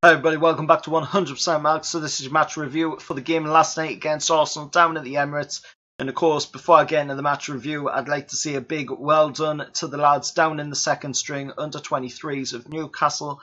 Hi everybody, welcome back to 100% Mark. So this is your match review for the game last night against Arsenal down at the Emirates. And of course, before I get into the match review, I'd like to say a big well done to the lads down in the second string under 23s of Newcastle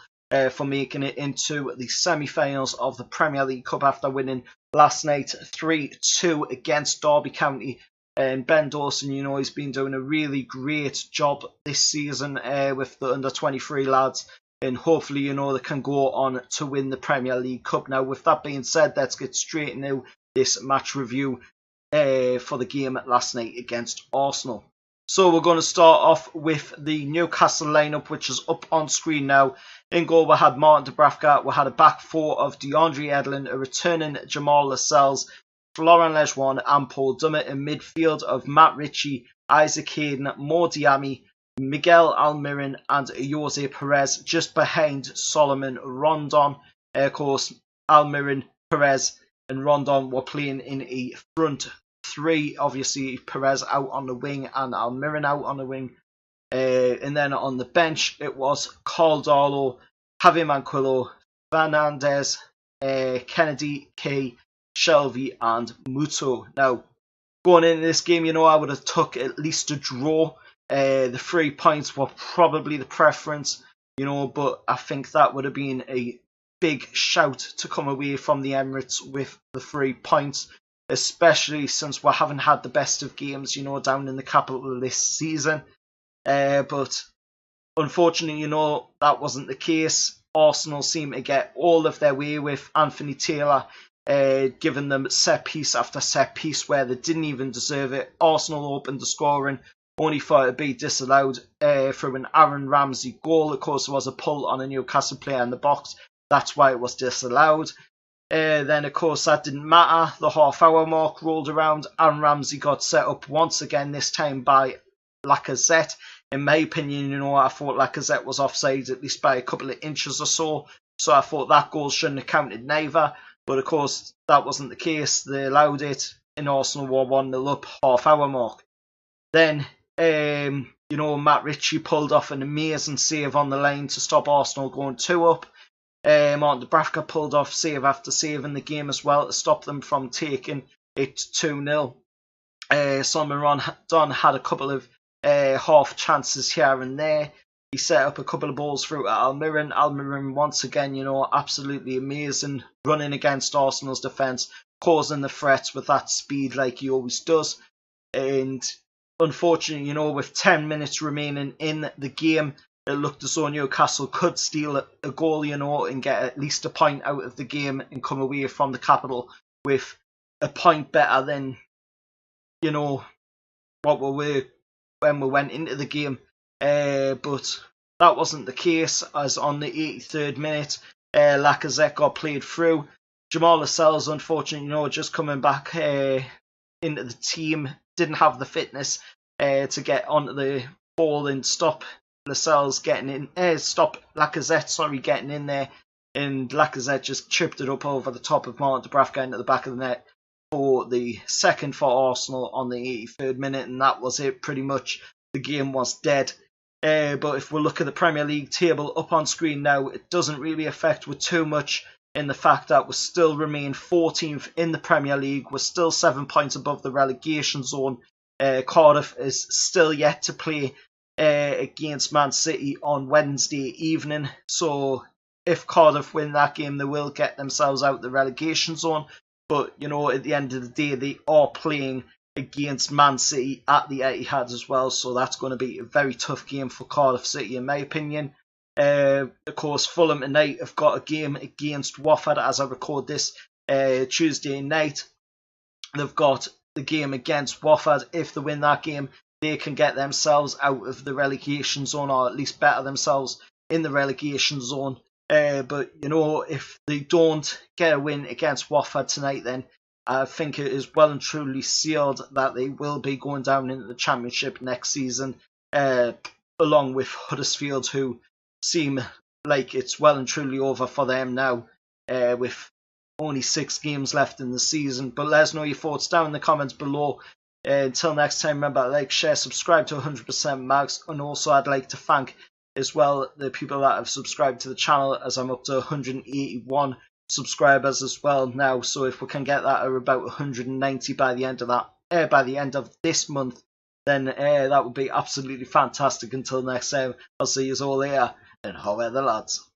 for making it into the semi-finals of the Premier League Cup after winning last night 3-2 against Derby County. And Ben Dawson, you know, he's been doing a really great job this season with the under 23 lads. And hopefully, you know, they can go on to win the Premier League Cup. Now, with that being said, let's get straight into this match review for the game last night against Arsenal. So we're going to start off with the Newcastle lineup, which is up on screen now. In goal, we had Martin Dubravka. We had a back four of DeAndre Edlin, a returning Jamal Lascelles, Florent Lejeune and Paul Dummett. In midfield of Matt Ritchie, Isaac Hayden, Mo Diame, Miguel Almiron and Jose Perez, just behind Solomon Rondon. Of course, Almiron, Perez and Rondon were playing in a front three. Obviously, Perez out on the wing and Almiron out on the wing. And then on the bench, it was Caldalo, Javi Manquillo, Fernandez, Kennedy, Kay, Shelvey and Muto. Now, going into this game, you know, I would have took at least a draw. The 3 points were probably the preference, you know, but I think that would have been a big shout to come away from the Emirates with the 3 points, especially since we haven't had the best of games, you know, down in the capital this season. But unfortunately, you know, that wasn't the case. Arsenal seemed to get all of their way with Anthony Taylor, giving them set piece after set piece where they didn't even deserve it. Arsenal opened the scoring, only for it to be disallowed through an Aaron Ramsey goal. Of course, there was a pull on a Newcastle player in the box. That's why it was disallowed. Then, of course, that didn't matter. The half-hour mark rolled around. Aaron Ramsey got set up once again, this time by Lacazette. In my opinion, you know, I thought Lacazette was offside at least by a couple of inches or so. So I thought that goal shouldn't have counted neither. But, of course, that wasn't the case. They allowed it, and Arsenal were 1-0 up, half-hour mark. Then, you know, Matt Ritchie pulled off an amazing save on the line to stop Arsenal going 2 up. Martin Dubravka pulled off save after save in the game as well to stop them from taking it 2-0. Solomon Rondon had a couple of half chances here and there. He set up a couple of balls through to Almiron. Almiron, once again, you know, absolutely amazing, running against Arsenal's defence, causing the threats with that speed like he always does. And unfortunately, you know, with 10 minutes remaining in the game, it looked as though Newcastle could steal a goal, you know, and get at least a point out of the game and come away from the capital with a point better than, you know, what we were when we went into the game. But that wasn't the case, as on the 83rd minute, Lacazette got played through. Jamal Lascelles, unfortunately, you know, just coming back into the team, didn't have the fitness to get onto the ball and stop Lascelles getting in, stop Lacazette, getting in there, and Lacazette just chipped it up over the top of Martin Dubravka into the back of the net for the second for Arsenal on the 83rd minute, and that was it. Pretty much the game was dead. But if we look at the Premier League table up on screen now, it doesn't really affect with too much in the fact that we still remain 14th in the Premier League. We're still 7 points above the relegation zone. Cardiff is still yet to play against Man City on Wednesday evening. So if Cardiff win that game, they will get themselves out the relegation zone. But, you know, at the end of the day, they are playing against Man City at the Etihad as well. So that's going to be a very tough game for Cardiff City, in my opinion. Of course, Fulham tonight have got a game against Watford as I record this Tuesday night. They've got the game against Watford. If they win that game, they can get themselves out of the relegation zone, or at least better themselves in the relegation zone. But, you know, if they don't get a win against Watford tonight, then I think it is well and truly sealed that they will be going down into the Championship next season, along with Huddersfield, who seem like it's well and truly over for them now, with only 6 games left in the season. But let us know your thoughts down in the comments below. Until next time, remember to like, share, subscribe to 100% Mags, and also I'd like to thank as well, the people that have subscribed to the channel, as I'm up to 181 subscribers as well now. So if we can get that at about 190 by the end of that, by the end of this month, then that would be absolutely fantastic. Until next time, I'll see you all here, and how are the lads?